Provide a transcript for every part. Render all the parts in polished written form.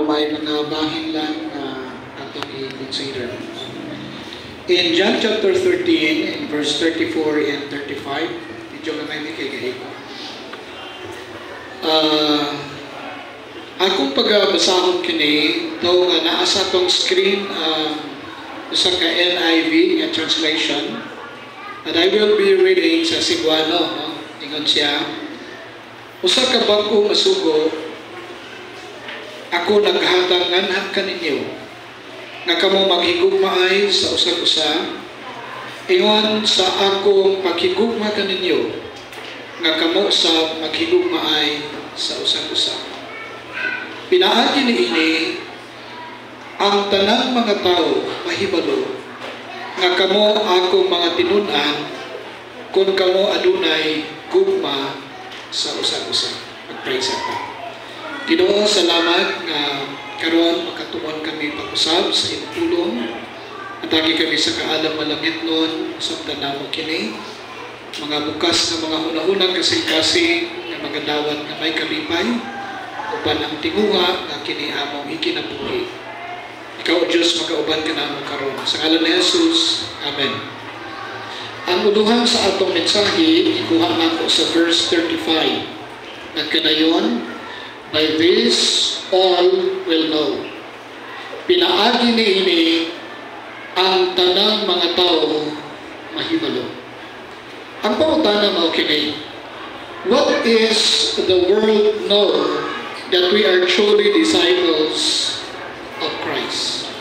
May mga bahin lang na atong i-consider. In John chapter 13, in verse 34 and 35, medyo gamay ni kay Gahiko. Akong pagbasahon kini, though nga naa sa tong screen sa ka NIV nga translation, and I will be reading sa Cebuano, no? Ingon siya, usa ka bag-o masugo, ako naghatag nganhan kaninyo nga kamo maghigugmaay sa usag-usa, ingon sa akong paghigugma kaninyo nga kamo sa maghigugmaay sa usag-usa. Pinaagi niini ang tanang mga tao mahibalo nga kamo akong mga tinun-an kung kamo adunay gugma sa usag-usa. Mag-praise ako. Ginoo, salamat nga karon makatuon kami pag-usab sa iyong tulong. Atagi kami sa kaalam malangit noon sa tanaw kini. Mga bukas na mga hunahunang kasing-kasing nga mga dawat na may kalipay upan ang tinguha nga kini among ikinabuhi. Ikaw, Diyos, magkauban ka na karon. Sa ngalan ni Jesus, Amen. Ang unuhan sa atong mensahe, ikuha na ko sa verse 35. Nagkanayon, by this all will know. Pinaagi niini ang tanang mga tao mahibalo. Ang pangutana mao kini, what is the world know that we are truly disciples of Christ?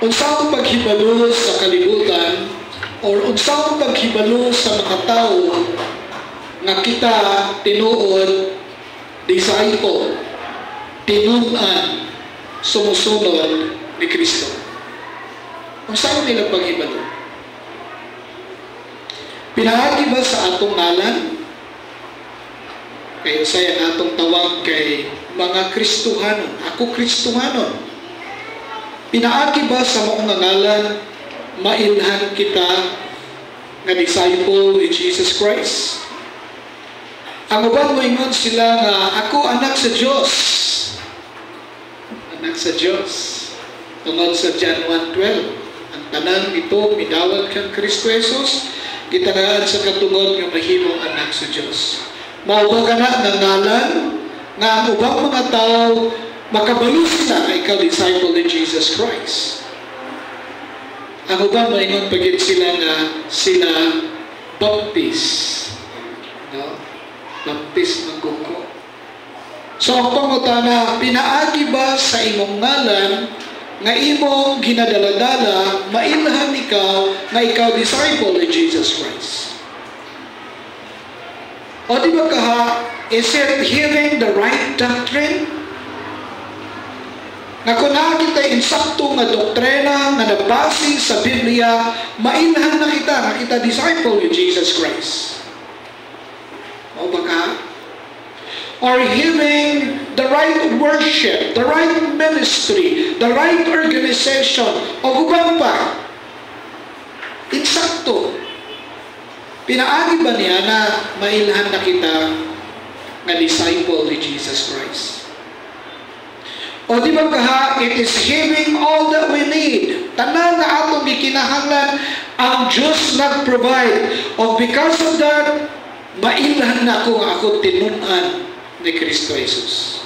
Unsang paghibalo sa kalibutan or unsang paghibalo sa mga tao nga kita tinuod disciple, tinun-an, sumusunod ni Kristo. Kung saan nila paghibalo? Pinahagi ba sa atong ngalan? Kaya saya natong tawag kay mga Kristuhanon. Ako Kristuhanon. Pinaagi ba sa maong ngalan mailhan kita nga disciple ni Jesus Christ? Ang uban mo ingon sila nga ako anak sa Diyos. Anak sa Diyos. Tungod sa John 1:12. Ang tanan nito midawat kang Kristo Jesus, gitangaan sa katungod nga mahimong anak sa Diyos. Mao ba kana nga ngalan nga ang ubang mga tao makabalo sila nga ikaw disciple ni Jesus Christ. Ang uban mo ingon pagit sila nga sila Baptist. No? Baptist ng kuko. So ang pangutana, pinaagi ba sa imong ngalan nga imong ginadaladala mailhan ikaw nga ikaw disciple ni Jesus Christ? O di ba kaha, is it hearing the right doctrine? Nga kung nakita insakto nga doktrina nga nabase sa Biblia, mailhan na kita disciple ni Jesus Christ. O baka, or hearing the right worship, the right ministry, the right organization, o hubang pa, insakto, pinaagi ba niya na mailhan na kita na disciple ni Jesus Christ? O di ba kaha, it is hearing all that we need. Tanan na atong gikinahanglan ang Diyos nag-provide. O because of that, mailhan na ako tinun-an ni Kristo Jesus.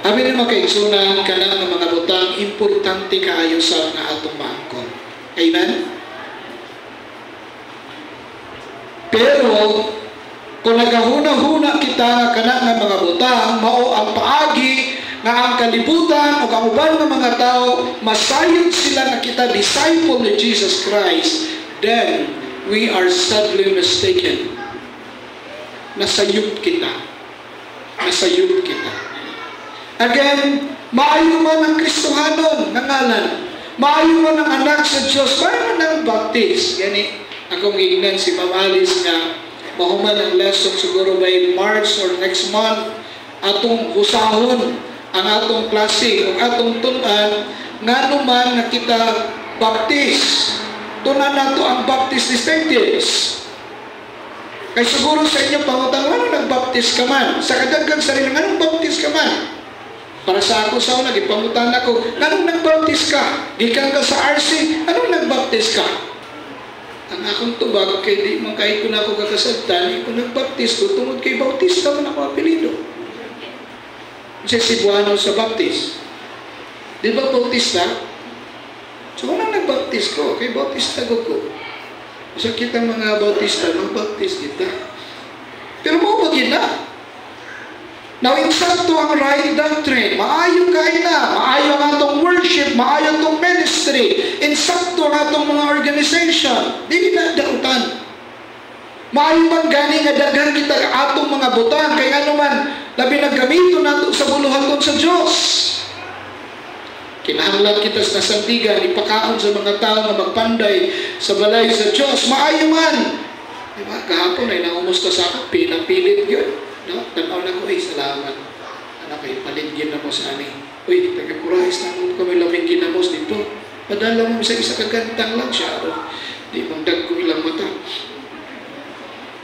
Amin na makaigsunan ka na ng mga butang importante kaayo sa nga atong maangkon. Amen? Pero, kung nagahuna-huna kita ka na ng mga butang, mao ang paagi nga ang kalibutan o ang uban ng mga tao, masayod sila na kita disciple ni Jesus Christ, then, we are sadly mistaken. Nasayod kita. Nasayod kita. Again, maayo man ang Kristohanon ng ngalan. Maayo man ang anak sa Diyos. Maayo man ang Baptist. Yani, akong ignan si Ma'am Alice nga mahuman ang lesson siguro by March or next month atong husahon ang atong klase o atong tunan nga naman na kita Baptist. Tunan nato ang Baptist distinctives. Kaya siguro sa inyo pangutang, ano nagbaptis ka man? Sa kadaghan sarili, anong baptis ka Para sa ako sa una, gipangutan ako, anong nagbaptis ka? Gikan ka sa RC, anong nagbaptis ka? Ang akong tubag, kay di man kahit ko na ako kakasabtan, di ko nagbaptis ko, tungod kay Bautista man ako apelido. Kasi Cebuano sa baptis. Di ba Bautista? So, anong nagbaptis ko? Kay Bautista ko. So, kita mga Bautista, magbaptis kita. Pero mo na. Now, insakto ang right doctrine. Maayo kayo na. Maayo ang atong worship. Maayo ang atong ministry. Insakto ang atong mga organization. Dili na dautan. Maayo bang gani nga daghan kita atong mga butang. Kaya ano man, labi naggamito nato sa buluhaton sa Diyos. Kinahanglan kita sa nasandigan, ipakaon sa mga tao na magpanday sa balay sa Diyos. Maayo man. Diba? Kahapon ay naumusta sa akin. Pinapilit yun. No? Tanaw na ko, salamat. Anak kayo, paligyan na mo sa amin. Uy, taga-Kurais na mo kami laming ginamos dito. Padala mo sa isa kagantang lang siya. Di magdag ko ilang mata.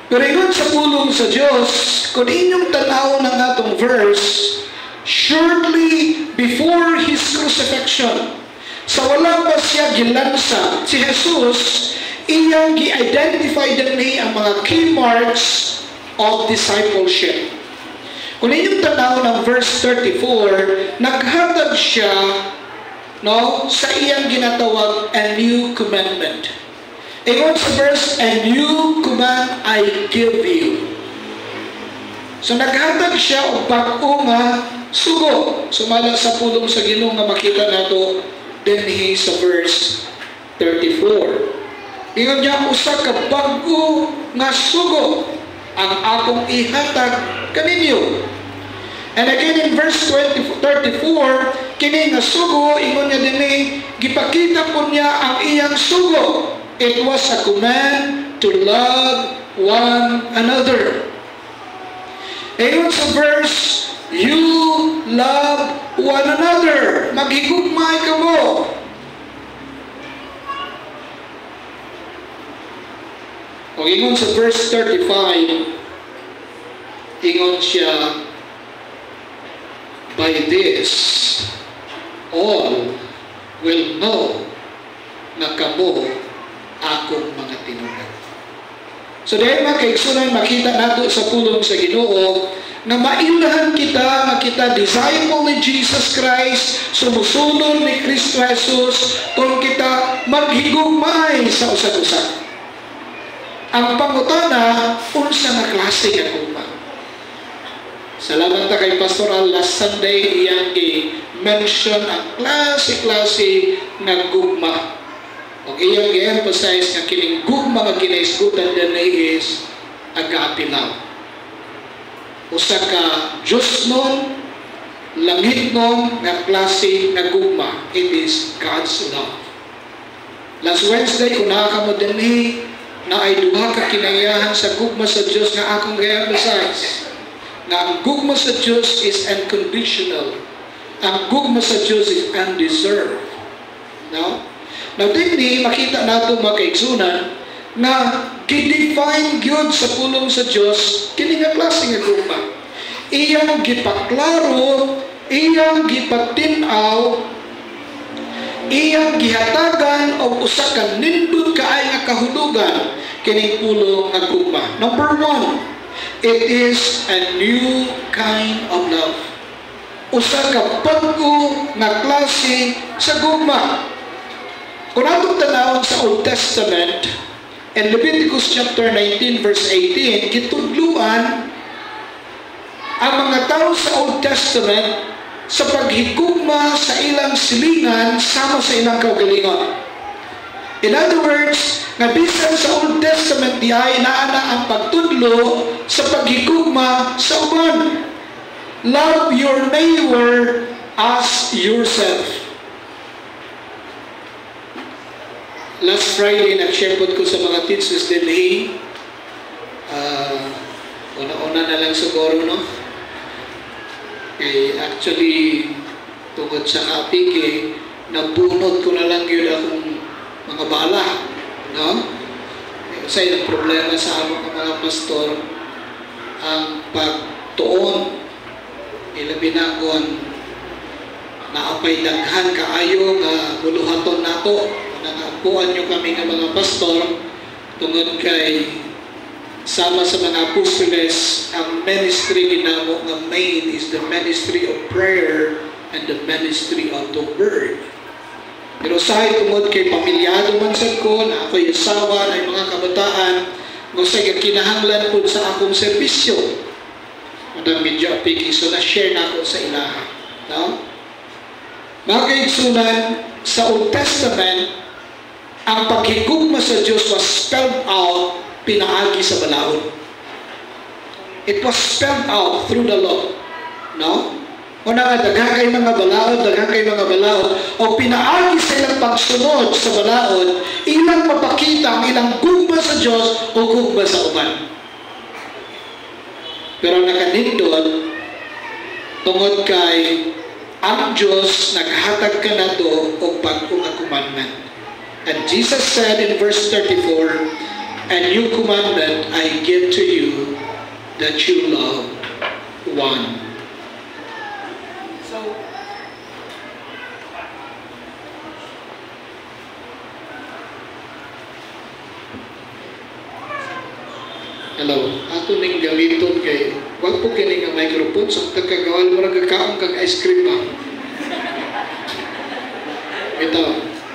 Pero yun sa pulong sa Diyos, kung inyong tanaw ng atong verse, shortly before His crucifixion, sa walang pa siya gilansa, si Jesus, iyang gi-identify din niya ang mga key marks of discipleship. Kung inyong tanaw ng verse 34, naghatag siya sa iyang ginatawag a new commandment. Ingon sa verse, a new command I give you. So naghatag siya og bag-o nga sugo. Sumala sa pulong sa Ginoo nga makita nato dinhi sa verse 34. Ingon niya, usa ka bag-o nga sugo ang akong ihatag kaninyo. And again in verse 34, kini nga sugo, ingon niya dinhi, gipakita po niya ang iyang sugo. It was a command to love one another. Ingon sa verse, you love one another. Maghigugmay ka mo. O ingon sa verse 35, ingon siya, by this, all will know na kamo akong mga tinunan. So dahil mga kaigsunan, makita nato sa pulong sa Ginoo na mailahan kita, nga kita disciple ni Jesus Christ, sumusunod ni Kristo Jesus, kung kita maghigugmay sa usag-usag. Ang pangutana, unsa nga klase nga gugma? Salamat na kay Pastoral last Sunday, iyang i-mention ang klase-klase nga gugma. O iyang i-emphasize nga kining gugma nga kinaisgutan din is agape love. Usa ka Diyos nun, langit nun nga klase nga gugma. It is God's love. Last Wednesday, kung nakakamo din na ay duha ka kinayahan sa gugma sa Diyos nga akong i-emphasize. Na ang gugma sa Diyos is unconditional. Ang gugma sa Diyos is undeserved. Now din makita nato mga kaigsunan na gidefine gyud sa pulong sa Diyos kini nga klase nga gugma. Iyang gipaklaro, iyang gipatinaw, iyang gihatagan og usa ka nindot kaay nga kahulugan kining pulong nga gugma. Number 1, it is a new kind of love. Usa ka bag-o nga klase sa gugma. Kung atong tanawon sa Old Testament, in Leviticus chapter 19 verse 18, gitudluan ang mga tao sa Old Testament sa paghigugma sa ilang silingan sama sa ilang kaugalingon. In other words, nga bisan sa Old Testament diay naana ang pagtudlo sa paghigugma sa uban. Love your neighbor as yourself. Last Friday, nag-share po ko sa mga teachers din una-una na lang siguro, no? Actually, tungkol sa kapig, nabunot ko na lang yun akong mga bala, no? Kasi ang problema sa among mga pastor, ang pagtuon, ilabinagon, naapay daghan kaayo nga buluhaton nato. Nangapuan nyo kami nga mga pastor tungod kay sama sa mga apostoles, ang ministry ginamo nga main is the ministry of prayer and the ministry of the word. Pero sahay tungod kay pamilyado man sad ko na ako'y asawa na mga kabataan gusto kinahanglan po sa akong serbisyo. Madang medyo apiki, so na-share na ako sa ilaha. No? Mga kaigsunan, sa Old Testament, ang paghigugma sa Diyos was spelled out, pinaagi sa balaod. It was spelled out through the law. No? Una nga, daghang kay mga balaod, o pinaagi sa ilang pagsunod sa balaod, ilang mapakita ang ilang gugma sa Diyos o gugma sa uban. Pero nakanindot, tungod kay ang Diyos naghatag ka na do o bagong commandment. And Jesus said in verse 34, "And new commandment I give to you, that you love one." So, hello, ato ning gamiton kay wag po kini nga microphone sa tagagawal mo nagkakaon kag ice cream ba. Ito,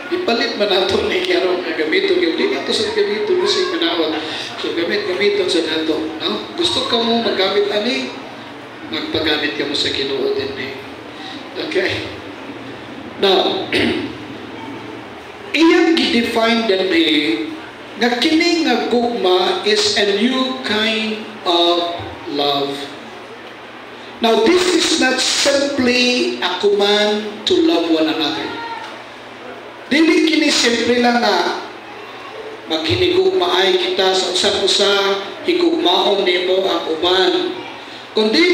ipalit man nato ni karo nga gamiton kay di ato sa gamiton bisig manawag. So gamiton sa nato, no? Gusto ka mo magamit ani, magpagamit ka mo sa Ginoo din eh. Okay. Now, iyang gi-define din nga kini nga gugma is a new kind of love. Now, this is not simply a command to love one another. Dili kini simple lang nga maghinigugmaay kita sa usa-usa, higugmaon nimo ang uban. Kundi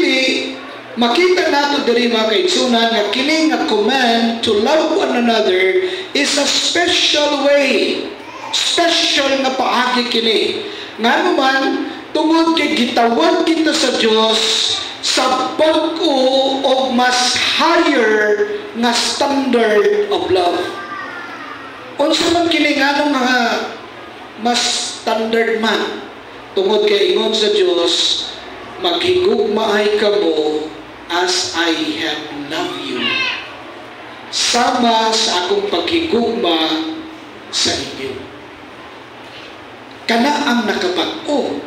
makita nato diri mga kaigsunan nga kini nga command to love one another is a special way. Special nga paagi kini. Nga naman, tungod kay gitawag kita sa Dios sa bag-o o mas higher nga standard of love. Unsa man kini nganong mga mas standard man tungod kay ingon sa Dios, maghigugmaay kamo as I have loved you. Sama sa akong paghigugma sa inyo. Kana ang nakabag-o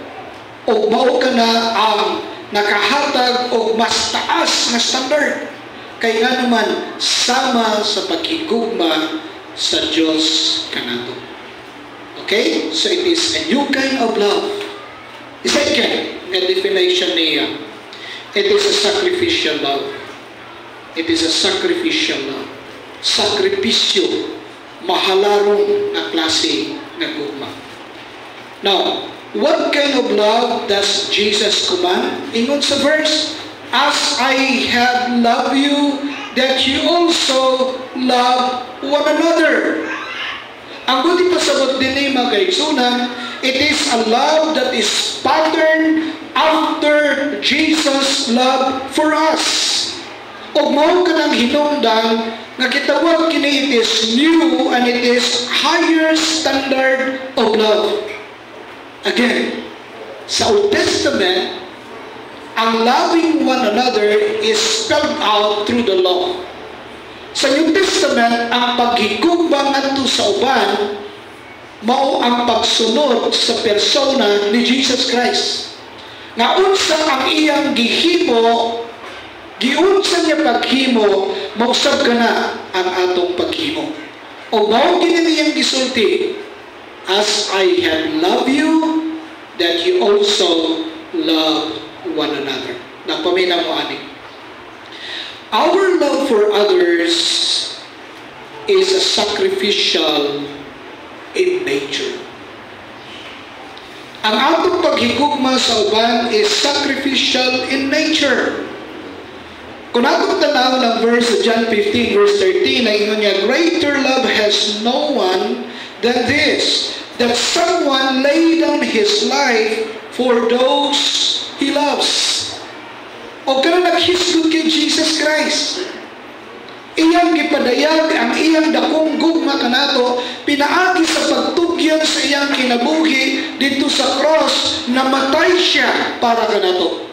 o mao kana ang nakahatag o mas taas na standard. Kaya nga naman sama sa paghigugma sa Diyos kanato. Okay? So it is a new kind of love. Second, a definition niya. It is a sacrificial love. It is a sacrificial love. Sakripisyo. Mahalarong na klase na gugma. Now, what kind of love does Jesus command? Ingon sa verse, as I have loved you, that you also love one another. Ang buti pasabot din ni mga kaigsunan, it is a love that is patterned after Jesus' love for us. O mao ka ng hinungdan, nga kitawag kini it is new and it is higher standard of love. Again, sa Old Testament, ang loving one another is spelled out through the law. Sa New Testament, ang paghigugma ngadto sa uban mao ang pagsunod sa persona ni Jesus Christ. Nga unsa ang iyang gihimo, giunsa niya paghimo, mausab ka na ang atong paghimo. O mao kini iyang gisulti, as I have loved you, that you also love one another. Napamina mo ani. Our love for others is a sacrificial in nature. Ang atong paghigugma sa uban is sacrificial in nature. Kung atong tanaw ng verse John 15 verse 13 na ingon niya, greater love has no one than this, that someone lay down his life for those he loves. O kana naghisgot kay Jesus Christ. iyang gipadayag ang iyang dakong gugma kanato, pinaagi sa pagtugyan sa iyang kinabuhi dito sa cross, namatay siya para kanato.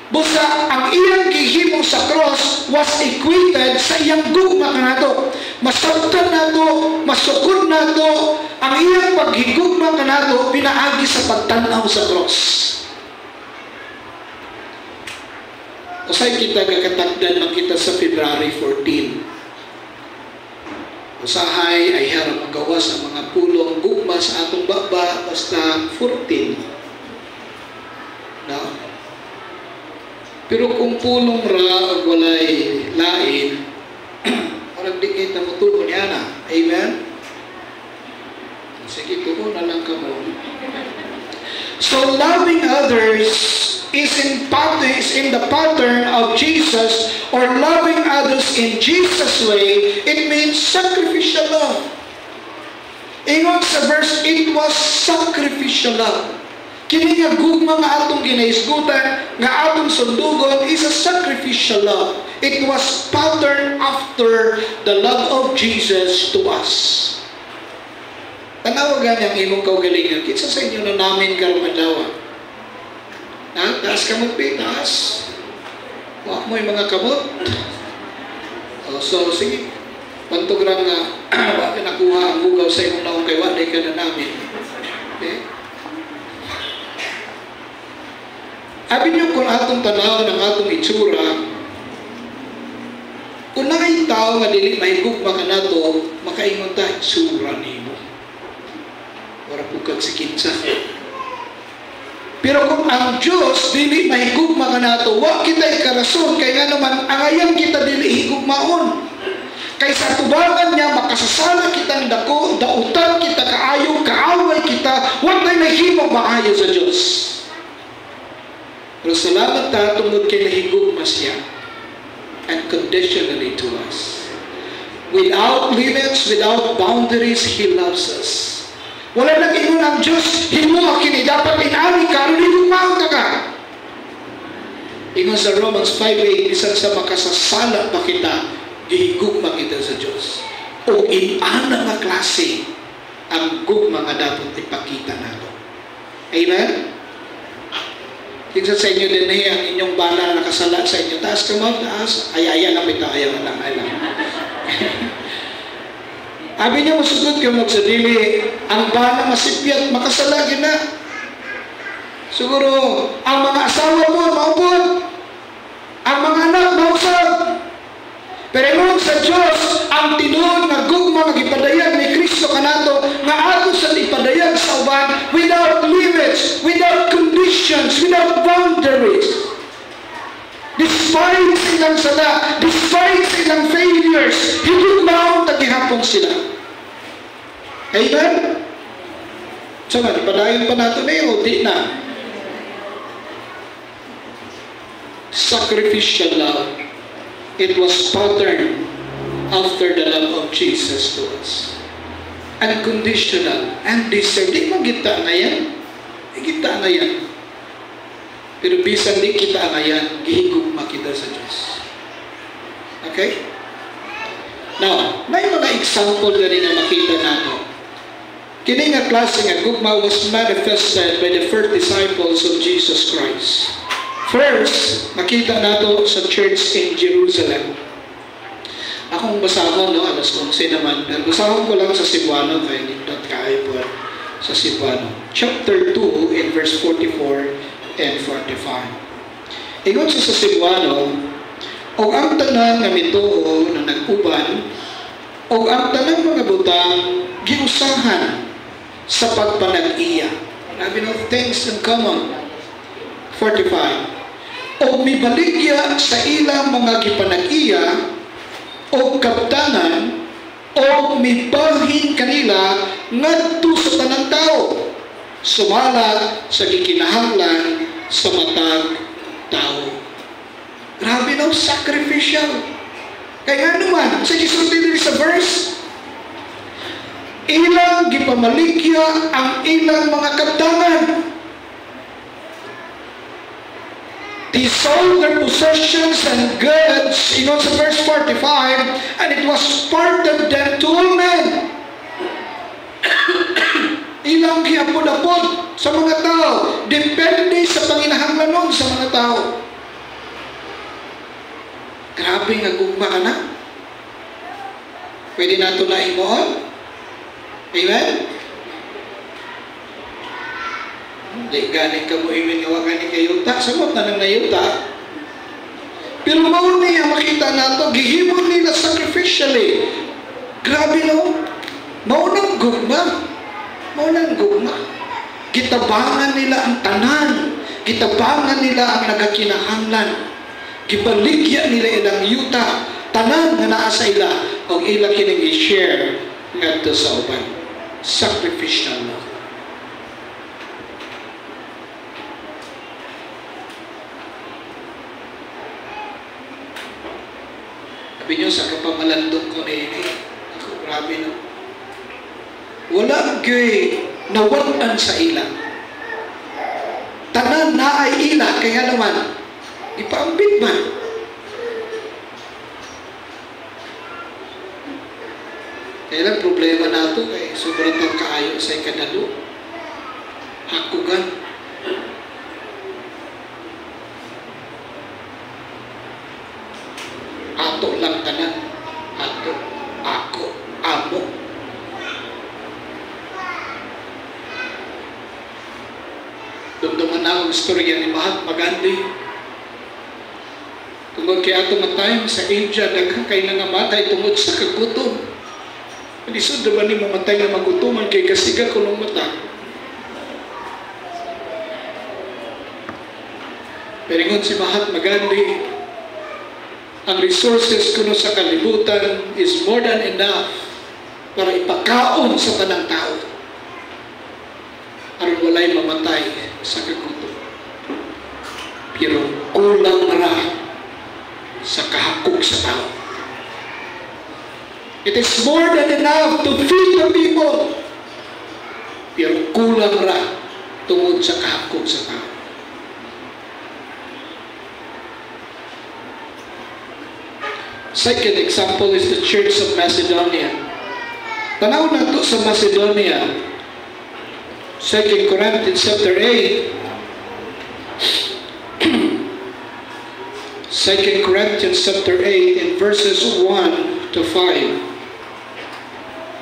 Busa ang iyang gihimo sa cross was equated sa iyang gugma kanato. Masabtan nato, masukod nato, ang iyang paghigugma kanato pinaagi sa pagtanaw sa cross. Usay kita kakatagdan man kita sa February 14. Usahay ay harap magawas ang mga pulong gugma sa atong baba basta 14. No? Pero kung pulong ra o walay lain, parang di kita mutuon niya na. Amen? Sige, tuon na lang ka mo. So loving others is in the pattern of Jesus, or loving others in Jesus' way. It means sacrificial love. Ingon sa verse, it was sacrificial love. Kini nga gugma nga atong ginaisgutan, nga atong sundugon is a sacrificial love. It was patterned after the love of Jesus to us. Tanawa gani ang imong kaugalingan. Kinsa sa inyo na namin karong adlaw? Taas ka mo, taas. Huwag mo yung mga kamot. So, sige. Pantog lang nga, wala ka nakuha ang bugaw sa imong naong kay wala ka na namin. Okay? Abi niyo kung atong tanaw ng atong itsura, kung nakay tao nga dili mahigugma ka nato, makaingon ta, itsura nimo. Wala pugkag si kinsa. Pero kung ang Diyos dili mahigugma ka nato, wa kita ikarason, kay nga naman, angayan kita dili higugmaon. Kay sa tubangan niya, makasasala kitang dako, dautan kita, kaayo, kaaway kita, wa tayo nahimong maayo sa Diyos. Pero salamat ta tungod kay nahigugma siya unconditionally to us. Without limits, without boundaries, He loves us. Wala nang ingon ang Diyos, himuha kini, dapat inami ka, ano higugmaon ka ka? Ingon sa Romans 5:8, isang sa makasasala pa kita, gihigugma kita sa Diyos. O inana nga klase ang gugma nga dapat ipakita nato. Amen? Kinsa sa inyo din ang inyong bala na nakasala sa inyo. Taas ka mo, taas. Ay, lang ito. Ayaw lang. Abi niyo masugod ka magsadili. Ang bala masipyat, makasala na. Siguro, ang mga asawa mo, maupod. Ang mga anak, mausap. Pero noon sa Diyos, ang tinuod na gugma magipadayag ni Kristo kanato nga ato sa ipadayag sa uban without limits, without conditions, without boundaries. Despite silang sala, despite silang failures, higugmaon tagihapon sila. Amen? So nga, ipadayon pa nato na yun, di na. Sacrificial love. It was patterned after the love of Jesus to us. Unconditional, undeserved. Di mo kita na yan. Di kita na yan. Pero bisan di kita na yan, gihigugma kita sa Diyos. Okay? Now, may mga example na rin na makita nato. Kini nga klase nga gugma was manifested by the first disciples of Jesus Christ. First, nakita nato sa church in Jerusalem. Akong basahon, no? Alas 11 naman. Pero basahon ko lang sa Cebuano, kaya nindot kayo po sa Cebuano. Chapter 2 in verse 44 and 45. Ingon sa Cebuano, o ang tanan nga mituo na nag-uban, o ang tanan mga butang giusahan sa pagpanag-iya. Having of things in common. 45. O mibaligya sa ilang mga gipanag-iya o kaptanan o mibalhin kanila ngadto sa tanang tao, sumala sa gikinahanglan sa matag tao. Grabe no, sacrificial. Kaya naman, sa gisulti din sa verse, ilang gipamaligya ang ilang mga kaptanan. They sold their possessions and goods church, ingon sa verse 45, and it was parted them to all men. Ilang giapod-apod sa mga tao, depende sa panginahanglanon sa mga tao. Grabe nga gugma ka na. Pwede nato na imoon. Amen? Hindi galing ka mo imin nga galing kayuta. Samot na nang nayuta. Pero maun niya makita nato, gihimon nila sacrificially. Grabe no? Maunang gugma. Maunang gugma. Gitabangan nila ang tanan. Gitabangan nila ang nagakinahanglan. Gibaligya nila ilang yuta. Tanan nga naa sa ila. O ila kining i-share ngadto sa uban. Sacrificial love. Sabi nyo sa kapamalandong ko ini. Ako, grabe no. Wala gay nawalan sa ila. Tanan na ay ila. Kaya naman, ipaambit man. Kaya lang problema nato kay sobrang kaayo sa ikadalo. Hakugan. Ato lang tanan. Ato, ako, amo. Dumduman na ang istorya ni Mahatma Gandhi. Tungod kay ato matay sa India, daghang kay nangamatay tungod sa kagutom. Lisod na ba ni mamatay na magutuman kay kasiga ko ng mata? Peringon si Mahatma Gandhi, ang resources kuno sa kalibutan is more than enough para ipakaon sa tanang tao. Aron walay mamatay sa kagutom. Pero kulang ra sa kahakog sa tao. It is more than enough to feed the people. Pero kulang ra tungod sa kahakog sa tao. Second example is the Church of Macedonia. Tanaw na to sa Macedonia. 2 Corinthians chapter 8. 2 Corinthians chapter 8 in verses 1 to 5.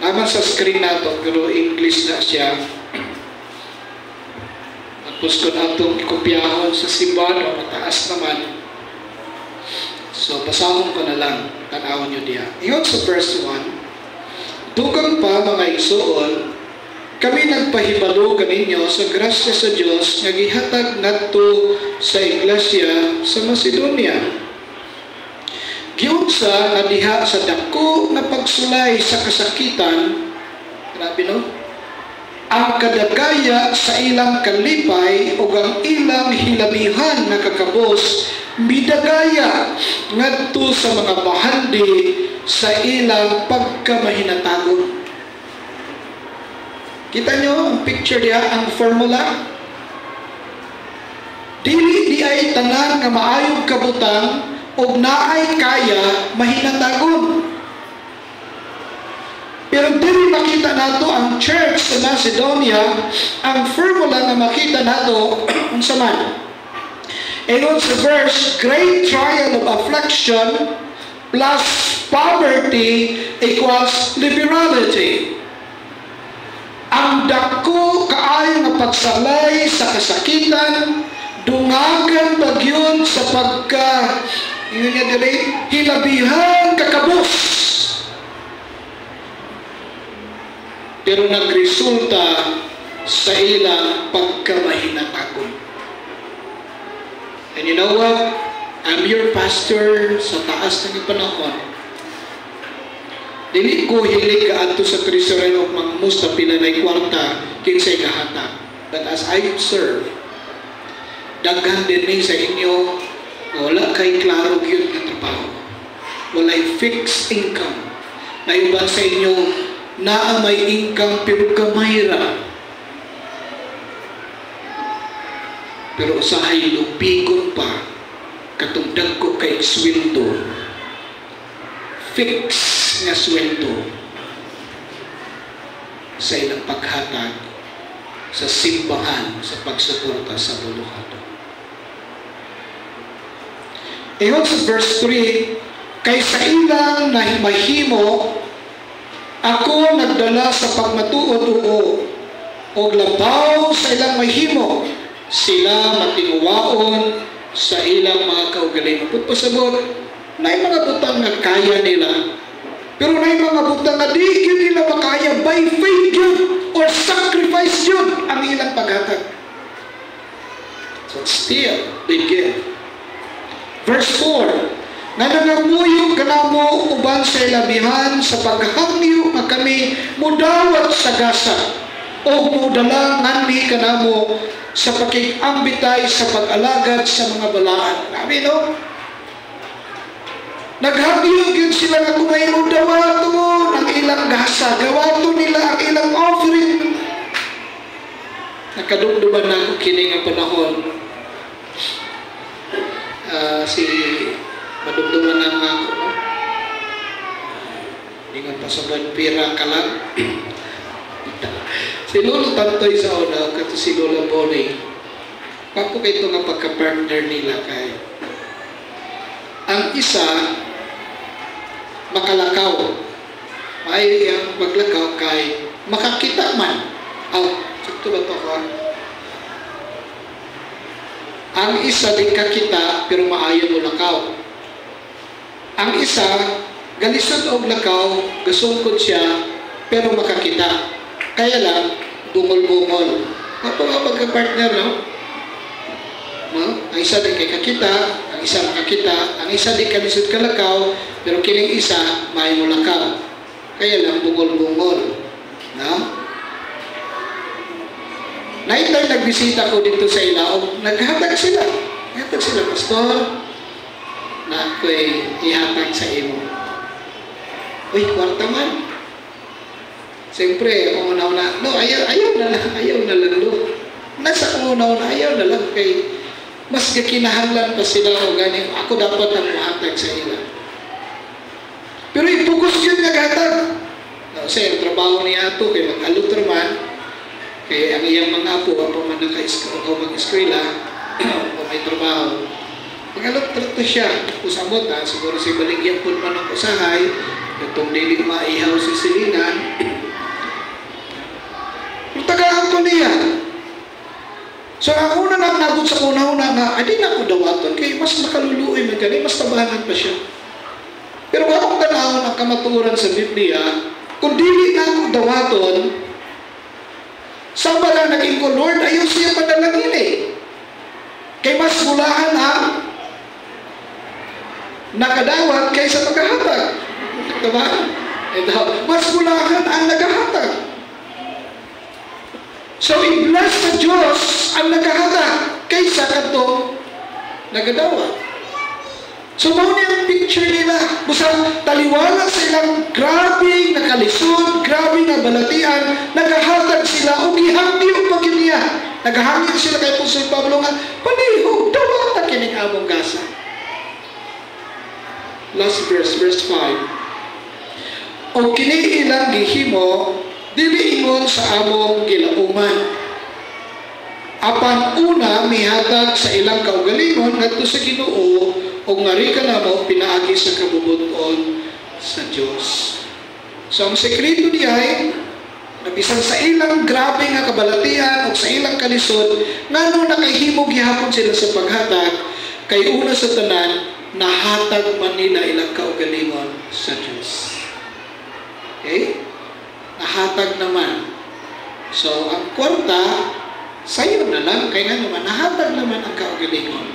Naman sa screen nato, pero English na siya. Tapos ko na itong ikopyahon sa simbahan, mataas naman. So, basahon ko na lang. Tanawin nyo diya. Iyon sa verse 1. Dugang pa mga igsoon, kami nagpahibalo kaninyo sa grasya sa Diyos nga gihatag ngadto sa iglesia sa Macedonia. Giunsa nga diha sa dako na pagsulay sa kasakitan, grabe no? Ang kadagaya sa ilang kalipay o ang ilang hilabihan na kakabos midagaya ngadto sa mga bahandi sa ilang pagkamahinatagon. Kita nyo ang picture diya, ang formula. Dili di ay tanan nga maayong kabutang o naay kaya mahinatagon. Pero dili makita nato ang church sa Macedonia, ang formula nga makita nato unsa man. Ingon sa verse, great trial of affliction plus poverty equals liberality. Ang dako kaayo nga pagsalay sa kasakitan, dungagan bagyon sa pagka hilabihan kakabos. Pero nagresulta sa ilang pagkamahinatagon. And you know what? I'm your pastor sa taas ng panahon. Dili ko hilig ka ato sa treasury of mga musta pinanay kwarta kinsay kahata. But as I observe, daghan din ni sa inyo, wala kay klaro yun na trabaho. Walay fixed income. Na iba sa inyo, naa may income pero gamay ra. Pero usahay lupigon pa, katong dagko kay sweldo, fix nga sweldo sa ilang paghatag sa simbahan sa pagsuporta sa bulukado. Ingon sa verse 3, kay sa ilang nahimahimo ako nagdala sa pagmatuod o labaw sa ilang mahimo sila matinguwaon sa ilang mga kaugalingon. Pagpasabot, na mga butang nga kaya nila. Pero na mga butang nga di yun nila makaya by faith yun or sacrifice yun ang ilang paghatag. So still, they give. Verse 4, nga nangamuyog ka na mo uban sa ilabihan sa paghangyo nga kami mudawat sa gasa o mudala nganhi ka na mo sa pakikambitay sa pag-alagad sa mga balaan. Nabi, no? Naghangyo yun sila nga kung may mudawato ng ilang gasa. Gawato nila ang ilang offering. Nakadumduman na ako kining ang panahon. Madumduman na nga ako, no? Ingat pa sa pira ka lang. Si Lolo Tantoy sa una, kato si Lola Bonnie, papo kayo ito nga pagka-partner nila kay ang isa makalakaw. Ay ang maglakaw kay makakita man. Sakto ba ito ka? Ang isa di kakita pero maayo mo lakaw. Ang isa galisod og lakaw, gasungkod siya pero makakita. Kaya lang bungol-bungol. Apo nga magka-partner, no? Ang isa di kay kakita, ang isa makakita, ang isa di kalisod kalakaw, pero kining isa maayo mo lakaw. Kaya lang bungol-bungol, no? Naitay nagbisita ko dito sa Ilaog, naghatag sila. Naghatag sila, Pastor, na ako'y ihatag sa imo. Uy, kwarta man. Siyempre, kung una-una, no, ayaw na lang, no. Nasa kung una-una, ayaw na lang kay mas kakinahanglan pa sila o gani, ako dapat ang mahatag sa ila. Pero ipukus yun naghatag. No, sa'yo, trabaho niya ito, kay mag-alutor man, kaya ang iyang mga apo man mag-eskwela o may trabaho, mag-alutor to siya. Kusamot ha, siguro si baligyan po man ng usahay, itong dili maihaw si Silinan, tagaan ko niya. So ang una na nabot sa una-una nga, adi na ako dawaton, kaya mas makaluluoy man gani, mas tabangan pa siya. Pero akong tanahon ang kamaturan sa Biblia, kung dili na ako dawaton, saan ba lang naging ko, Lord, ayaw siya padalangin eh. Kaya mas mulahan ang nakadawat kaysa maghahatag. Diba? Mas mulahan ang naghahatag. So, i-bless sa Diyos ang naghahatag kaysa kanto nagadawat. So, mao ang picture nila. Busa taliwala sa ilang grabe na kalisod, grabe na balatian, naghahatag sila o gihangyo pa kiniya. Naghahangyo sila kay Apostol Pablo nga, palihog, dawat na kining among gasa. Last verse, verse 5. O kini ilang gihimo, dili ingon sa among gilauman. Apan una mihatag sa ilang kaugalingon ngadto sa Ginoo o ngari ka namo pinaagi sa kabubuton sa Dios. So ang sekreto niya ay nabisan sa ilang grabe nga kabalatian o sa ilang kalisod ngano nakahimo gihapon sila sa paghatag kay una sa tanan nahatag man nila ilang kaugalingon sa Dios. Okay? Nahatag naman. So, ang kwarta, sayo na lang, kaya nga naman, nahatag naman ang kaugalingon.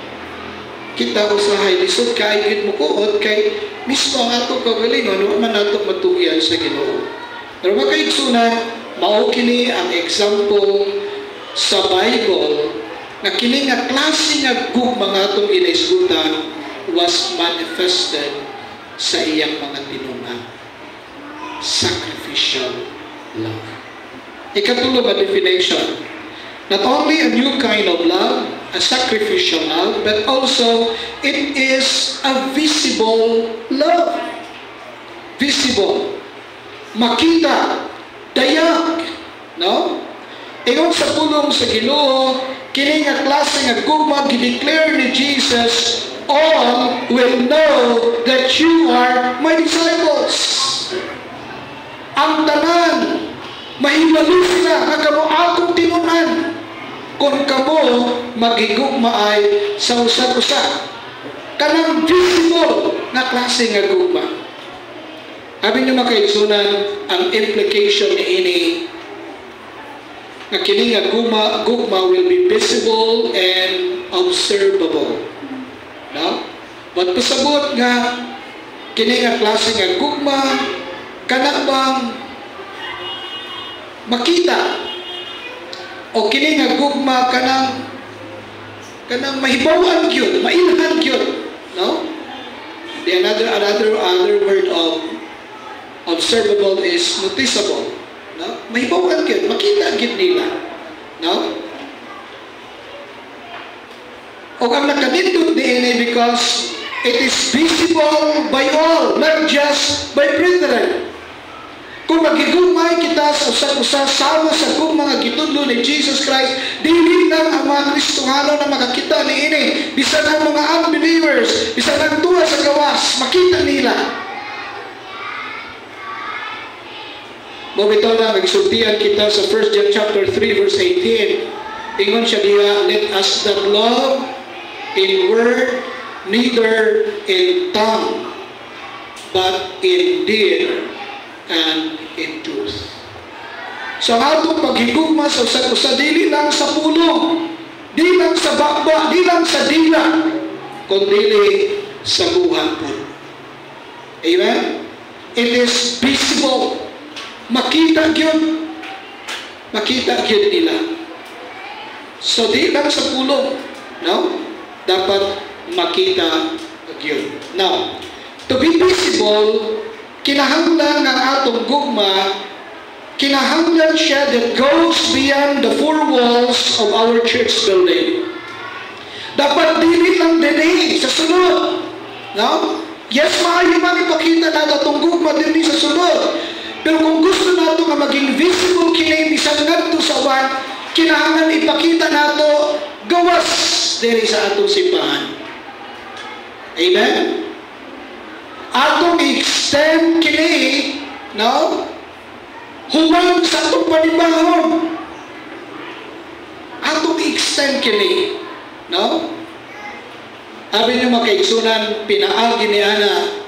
Kita usahay, lisod ka, ay mo kuot, kay mismo ang ato kaugalingon, naman man nato matugian sa Ginoo. Pero makaigsunan, maukili ang example sa Bible, na kini nga klase nga gugma nga atong inaisgutan was manifested sa iyang mga tinungan. Sacrificial love. Ikatulong na definition. Not only a new kind of love, a sacrificial love, but also it is a visible love. visible. Makita, dayag, no? Ingon sa pulong sa Ginoo, kini nga klase nga gugma gi-declare ni Jesus, all will know that you are my disciples. Ang tanan, mahibalo sila nga kamo akong tinunan kung kamo magigugmaay sa usa-usa. Kanang visible nga klase nga gugma. Abi niyo makaigsunan ang implication ni ini na kini nga gugma will be visible and observable. No? But pasabot nga kini nga klase nga gugma kana bang makita o kini nga gugma kanang mahibawan gyud, mailhan gyud, no? The another word of observable is noticeable, no? Mahibawan gyud, makita gyud nila, no? O ang nakadindot niini because it is visible by all, not just by brethren. Kung magigugmay kita sa usa-usa sama sa mga gitudlo ni Jesus Christ, dili lang ang mga Kristohano na makakita niini, bisan ang mga unbelievers, bisan ang tuwa sa gawas, makita nila. Mabitaw na, magsultihan kita sa 1 John chapter 3 verse 18. Ingon siya diha, let us not love in word, neither in tongue, but in deed and in truth. So ang atong paghigugma sa usa-usa, dili lang sa pulong, di lang sa bakba, di lang sa dila, kundi sa buhat po. Amen? It is visible. Makita gyud. Makita gyud nila. So di lang sa pulong, no? Dapat makita gyud. Now, to be visible, kinahanglan ng atong gugma, kinahanglan siya that goes beyond the four walls of our church building. Dapat dili lang dinhi sa sunod. No? Yes, maayo man ipakita nato atong gugma dinhi sa sunod. Pero kung gusto nato nga maging visible kini bisan ngadto sa uwan, kinahanglan ipakita nato gawas diri sa atong simbahan. Amen? Atong extend kini, no? Human sa atong panibahon. Atong extend kini, no? Abi niyo makaigsunan, pinaagi ni ana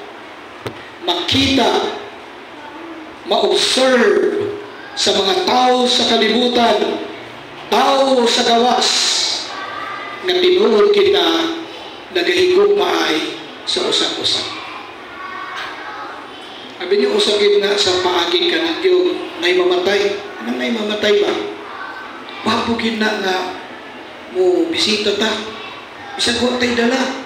makita, ma-observe sa mga tao sa kalibutan, tao sa gawas, nga tinuod kita nagahigugmaay sa usa-usa. Sabi niyo, usagin na sa paaging kanadyo, may mamatay. Anong may mamatay ba? Wapugin na nga mo bisita ta. Bisag ko tay dala.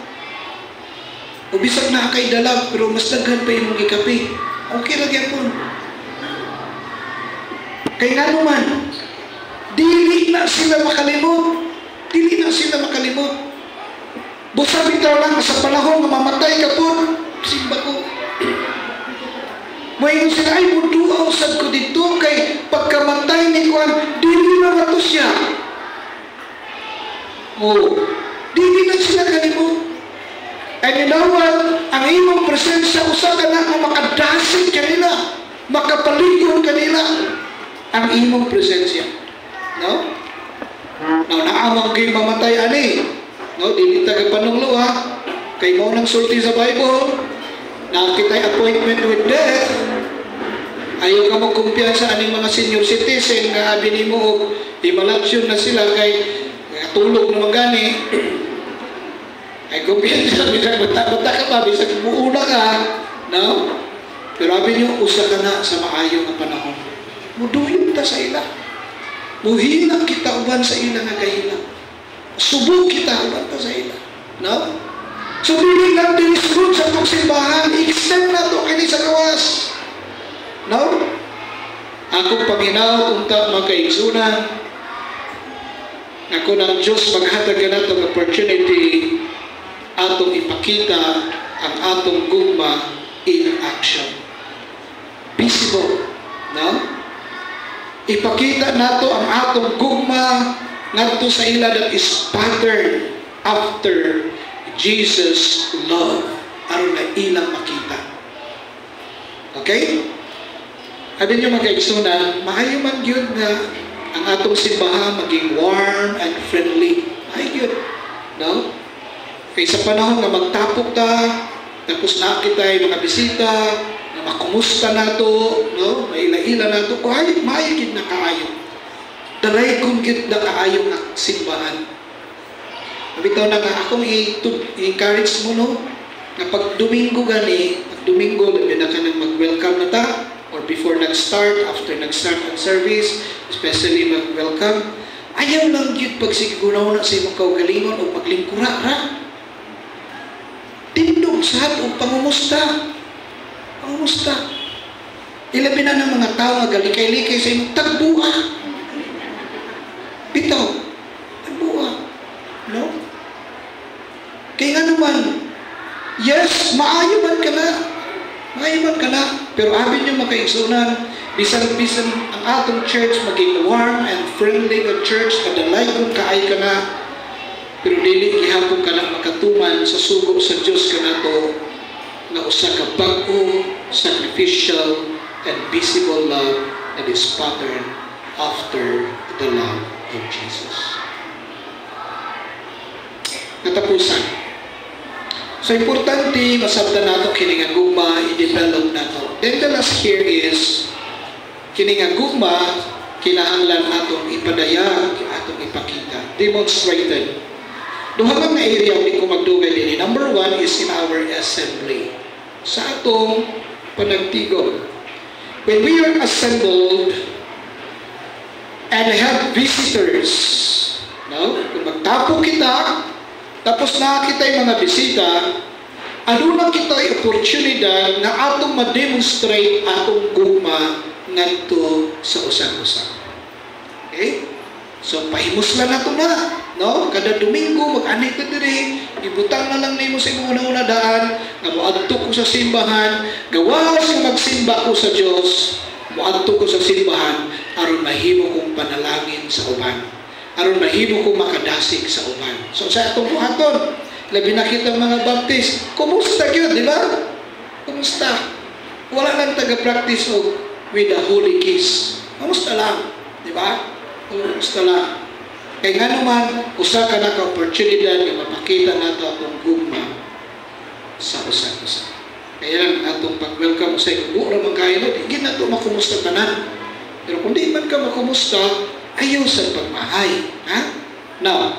O bisag na kay dala, pero mas daghan pa yung ikapi. Okay lang yan po. Kaya nga naman, dili na sila makalimot. Dili na sila makalimot. Busa bitaw lang sa panahon na mamatay ka po. Simba ko. Mayon sila, ay muduaw sad ko dito kay pagkamatay ni Juan, dili na mato siya. Oh, dili na sila kalimot. And you know what? Ang imong presensya usa ka na makadasig kanila, makapaligon kanila ang imong presensya. No? Now, naamang kayo mamatay ani. No, dili taga panunglo ha. Kay mo nang sulti sa Bible. Nakitay appointment with death. Ayaw ka magkumpiyansa aning mga senior citizen nga abini mo imalaksyon na sila kay tulog naman gani. Ay kumpiyansa bisag bata-bata ka pa, bisag muuna ka, no? Pero abin nyo, usa ka na sa maayo nga panahon. Muduyon ta sa ila. Muhina kita uban sa ila nga kahina. Subok kita uban ta sa ila. No? So, dili lang dinisroot sa itong simbahan, i-extend na ito kini sa gawas. No? Akong panginaw, unta magkaigsunan, ako ng Diyos maghatag na itong opportunity atong ipakita ang atong gugma in action. visible. No? Ipakita nato ang atong gugma ngadto sa ila that is pattern after Jesus' love aron na ilang makita. Okay? Abi niyo mga igsunan, maayo man gyud nga ang atong simbahan maging warm and friendly. Maayo gyud, no? Kay sa panahon nga magtapok ta, tapos nakita yung mga bisita, na makumusta nato, no? Maila-ila nato, maayo gyud na kaayo. Dalay kung gyud na kaayo nga simbahan. Bitaw na nga akong i-encourage mo, no? Na pag Domingo gani, pag Domingo, labi na ka nang mag-welcome na ta, or before nag-start, after nag-start ang service, especially mag-welcome, ayaw lang yun pag siguro na sa imong kaugalingon o paglingkura, ra? Tindog sad o pangumusta. Pangumusta. Ilabi na ng mga tao nga galikay-likay sa imong tagbuha. Bitaw, tagbuha. No? Kaya nga naman, yes, maayo man ka na. Maayo man ka na. Pero abin nyo makaigsunan, bisan-bisan ang atong church maging warm and friendly na church, kadalay kung kaay ka na, pero dili gihapon ka na makatuman sa sugo sa Diyos ka na to, na usa ka bag-o, sacrificial, and visible love that is patterned after the love of Jesus. Natapusan. So, importante, masabda nato kining gugma, i-develop nato. Then the last here is, kining gugma, kinahanglan atong ipadaya, atong ipakita, demonstrated. Duha na area ulit ko magdugay din. Number one is in our assembly. Sa atong panagtigon. When we are assembled and have visitors, no? Kung magtapo kita, tapos nakakita yung mga bisita, ano na kita yung oportunidad na atong ma-demonstrate atong gugma ngadto sa usang-usang. Okay? So, pahimos lang nato na. No? Kada Domingo, mag-anay ka diri, ibutang na lang nimo sa imong una-una daan, na moadto ko sa simbahan, gawas nga magsimba ko sa Dios, moadto ko sa simbahan, aron mahimo kong panalangin sa uban. Aron mahimo kong makadasig sa uban. So sa atong buhaton, labi na kitang mga baptist, kumusta gyud, di ba? Kumusta? Wala lang taga-practice og with the holy kiss. Kumusta lang, di ba? Kumusta lang. Kaya nga naman, usa ka na ka-opportunidad na mapakita nato atong gugma sa usa-usa. Kaya lang atong pag-welcome sa igubo ra man kayo, di na to makumusta tanan. Pero kung di man ka makumusta, ayaw sa pagmahay. Ha? Now,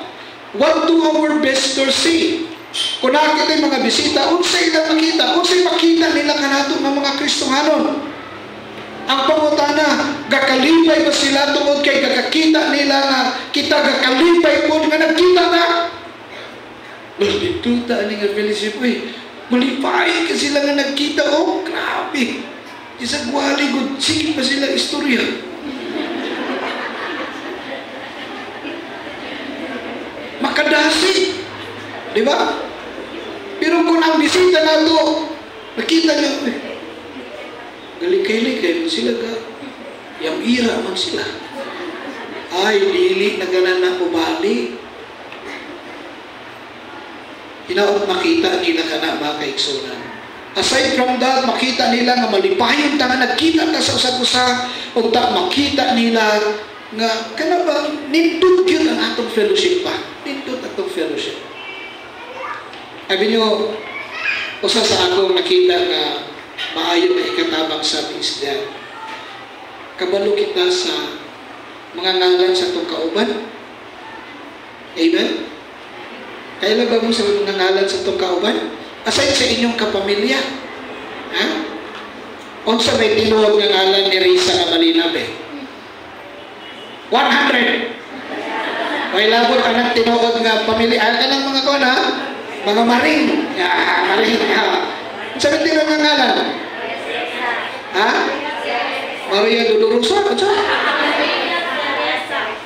what do our visitors see? Kung nakakita yung mga bisita, unsay ilang makita? Unsay makita nila kanato ng mga Kristohanon? Ang pangutana, gakalipay ba sila tungod kay gakakita nila nga kita gakalipay po nga nagkita na? Dituta ni nga Fellowship, malipay ka sila nga nagkita, oh, grabe. Isang wali, good, sige pa sila istorya. Makadasi. Di ba? Pero kung ang bisita na ito, nakita niyo, galikay-likay man sila ka. Yang ira man sila. Ay, dili na ganan na ubali. Hinaot makita nila ka na mga kaigsunan. Aside from that, makita nila nga malipayon ta nga nagkita ta sa usag-usa o ta makita nila nga kana ba nindot yun ang atong fellowship pa. Nindot atong fellowship. Sabi nyo, usa sa akong nakita nga maayon na ikatabang sa isda. Kabalo kita sa mga ngalan sa itong kauban. Amen? Kailan ba mo sa mga ngalan sa itong kauban? Aside sa inyong kapamilya. Ha? Unsa may tinuod ng ngalan ni Risa na Malinabe? 100. May labot ka ng tinuod nga pamilya. Ka ng mga kuwan, ha? Mga maring. Maring. Unsa may tinuod ng ngalan? Ha? Maria Dolorosa.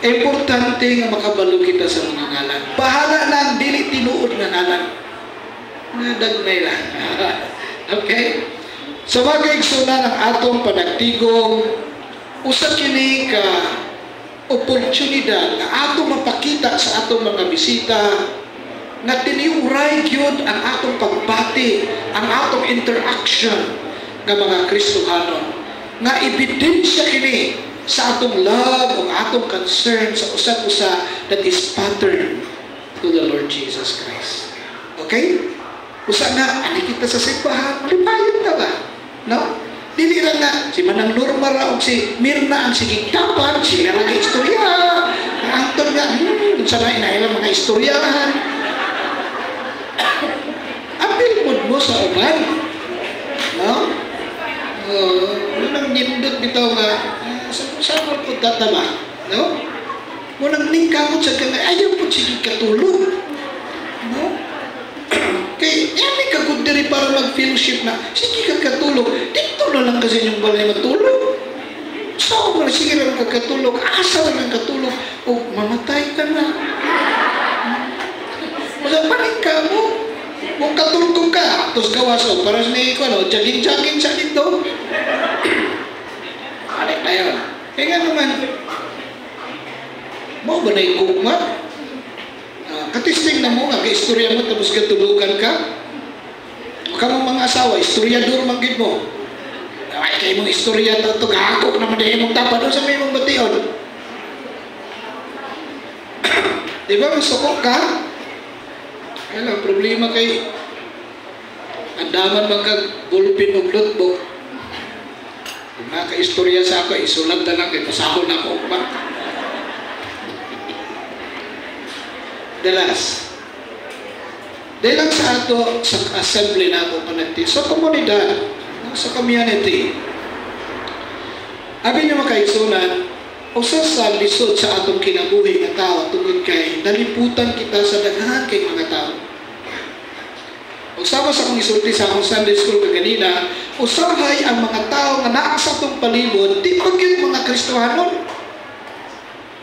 Importante nga makabalo kita sa mga ngalan. Bahala lang, dili tinuod nga ngalan. Nadag na lang. Okay? Sa mga igsunan ng atong panagtigom, usa kini ka oportunidad na atong mapakita sa atong mga bisita na tiniuray gyud ang atong pagbati, ang atong interaction ng mga Kristohanon, nga ebidensya kini sa atong love o atong concern sa usa-usa that is pattern to the Lord Jesus Christ. Okay? Usa nga, ani kita sa simbahan, malipayon na ba? No? Dili lang na, si Manang Norma ra o si Mirna ang sigigtapan, sila lang istorya. Ang tol nga, sana inailang mga istoryahan. Apil mo sa uban. No? Munang nindot bitaw nga, sa mo po tatama. No? Munang ningkamot sa kanya, ayaw po sige katulog. No? Kaya yan ka good diri para mag-fellowship na, sige ka katulog. Dito na lang kasi yung balay matulog. So, sige na lang kakatulog. Asa lang ang katulog. O, mamatay ka na. Malapanin ka mo. Kung katulog ka, tapos gawas o, para sa ko, no, jogging-jogging sa dito. Ano tayo? Kaya nga naman, mo ba na ikugma? Katisting na mo nga, ka-istorya mo, tapos katulugan ka. O ka mong mga asawa, istoryador manggid mo. Ay, kayo mong istorya ito, kahakok naman dahil mong tapa doon sa may mong bation. Di ba, masukok ka? Kaya lang, problema kay andaman magkag-bulpin o notebook. Kung naka-istorya sa ako, isulat na lang, pasahon na ako pa. Dalas. Dahil lang sa ato, sa assembly na ako panagti, sa komunidad, sa community. Abi niyo makaigsunan, usa sa lisod sa atong kinabuhi nga tao tungod kay naliputan kita sa daghan kay mga tao. Usama sa akong isulti sa akong Sunday school kaganina, usahay ang mga tao nga naa sa atong palibot, di pagyud mga Kristohanon.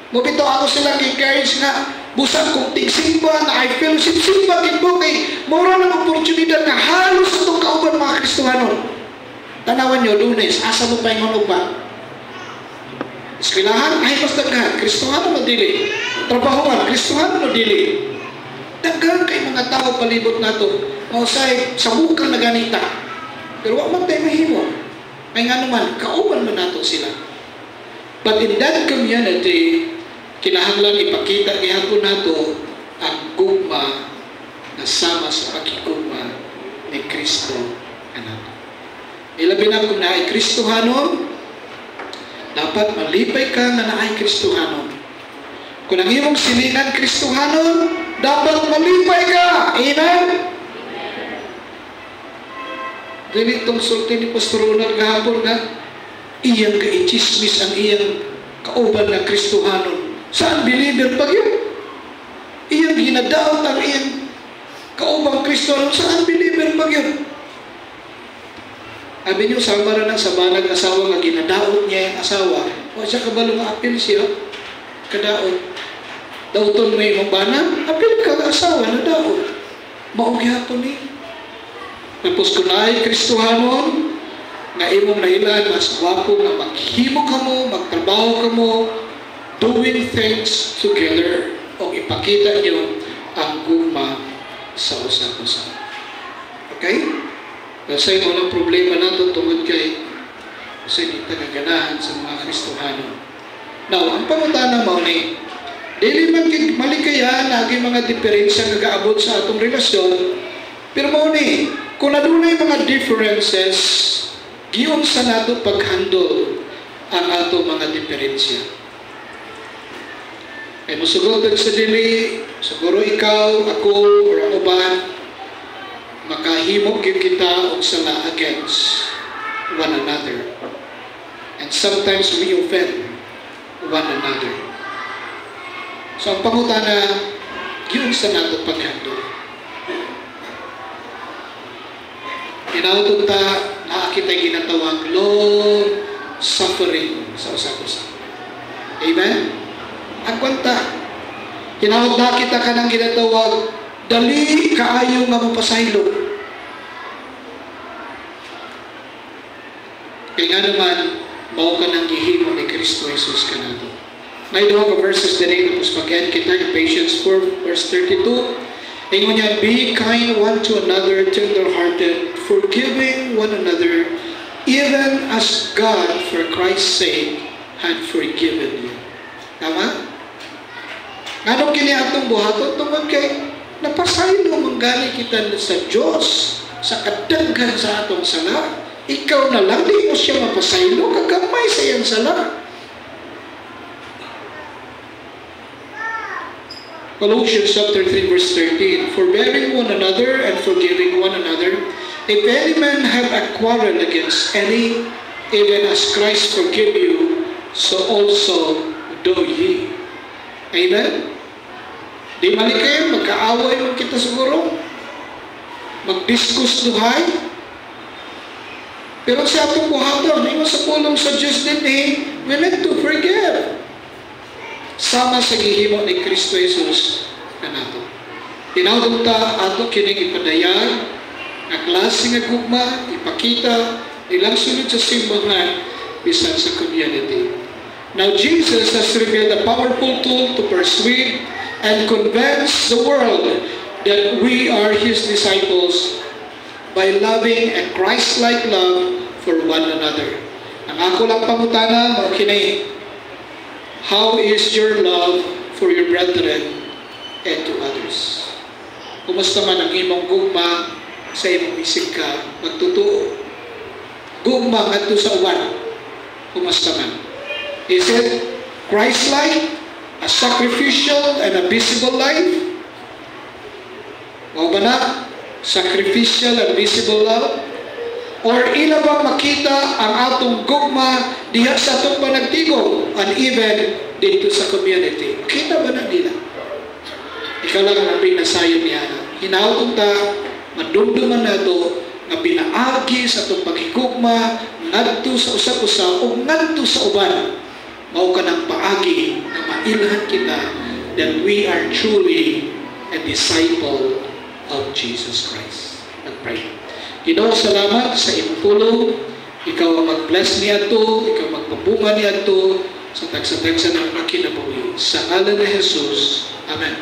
Mubito ako silang encourage nga busag kong tigsimba na I feel simba gito kay mura ng oportunidad na halos itong kauban mga Kristohanon. Tanawan nyo, Lunes, asa mo pa yung ba? Eskwelahan, ay mas daghan, Kristohanon o dili. Trabahoan, Kristohanon o dili. Daghan kay mga tao palibot na ito. Mausay, sabukan na ganita. Pero wak man tayo mahimo. Ay nga naman, kauban mo nato sila. But in that community, kinahanglan ipakita gihapon nato ang gugma na sama sa pakigugma ni Kristo anak. Ilabi na kung naay Kristohanon, dapat malipay ka na naay Kristohanon. Kung ang imong silingan Kristohanon, dapat malipay ka. Amen? Ganitong sulti ni Pastor Ronald kahapon nga, iyang ka-ichismis ang iyang kauban na Kristohanon. Saan believer pa yun? Iyang ginadaot ang iyang kaubang Kristohanon. Saan believer pa yun? Sabi niyo, sama na sa banag asawa nga ginadaot niya yung asawa. O siya kabalo nga apil siya. Kadaot. Dauton may mong banag, apil ka asawa na daot. Maugi hapon ni. Tapos kung ay Kristohanon, nga imong nahilan, mas wapo nga maghimo ka mo, magtrabaho ka mo, doing things together, o ipakita niyo ang gugma sa usa-usa. Okay? Kasi yung walang problema nato tungod kay kasi di tagaganahan sa mga Kristohanon. Now, ang pangutana mo ni, dili man malikaya na ang mga diferensya nga gaabot sa atong relasyon, pero mo ni, kung nadunay mga differences, giyon sa nato pag-handle ang ato mga diferensya. Kaya musugod sa dili, siguro ikaw, ako, or ang uban, makahimo kita og sala against one another. And sometimes we offend one another. So ang pangutana, yun sa nato paghandle. Inautod ta, nakakita ginatawag long suffering sa usa-usa. Amen? Ang kwanta, tinawag na kita ka ng ginatawag, dali kaayo nga mapasaylo. Kaya nga naman, mao ka ng gihimo ni Kristo Jesus kanato. May duha ka verses din na puspagan kita, Ephesians 4 verse 32. Ingon niya, be kind one to another, tender-hearted, forgiving one another, even as God, for Christ's sake, had forgiven you. Tama? Anong kini atong buhaton tungod kay napasaylo manggali kita sa Dios sa kadaghan sa atong sala. Ikaw na lang di mo siya mapasaylo kagamay sa iyang sala. Colossians chapter 3 verse 13, forbearing one another and forgiving one another, if any man have a quarrel against any, even as Christ forgive you, so also do ye. Amen? Di mali kayo, magkaaway mo kita siguro, mag-discuss duhay. Pero sa atong buhaton, imo sa pulong sa Diyos din we need to forgive. Sama sa gihimo ni Kristo Jesus na nato. Tinawag ta ato kining ipadayag na klase nga gugma, ipakita ilang sunod sa simbahan bisan sa community. Now Jesus has revealed a powerful tool to persuade and convince the world that we are His disciples by loving a Christ-like love for one another. Ang ako lang pangutana, mga kinay, how is your love for your brethren and to others? Kumusta man ang imong gugma sa imong isig ka, magtutuo. Gugma ngadto sa uwan. Kumusta man? Is it Christ-like, a sacrificial and a visible life? O ba na? Sacrificial and visible love? Or ila ba makita ang atong gugma diha sa atong panagtigong and even dito sa community? Makita ba na nila? Ikaw lang ang pinasayon niya. Hinawag ta, madumduman na ito, nga pinaagi sa atong paghigugma, ngadto sa usa-usa, o ngadto sa uban. Mao ka ng paagi na mailhan kita that we are truly a disciple of Jesus Christ. Nag-pray. Ginoo, salamat sa impulong. Ikaw ang mag-bless niya to, ikaw magpabunga niya to sa tagsa-tagsa ng kinabuhi. Sa ngalan ni Jesus. Amen.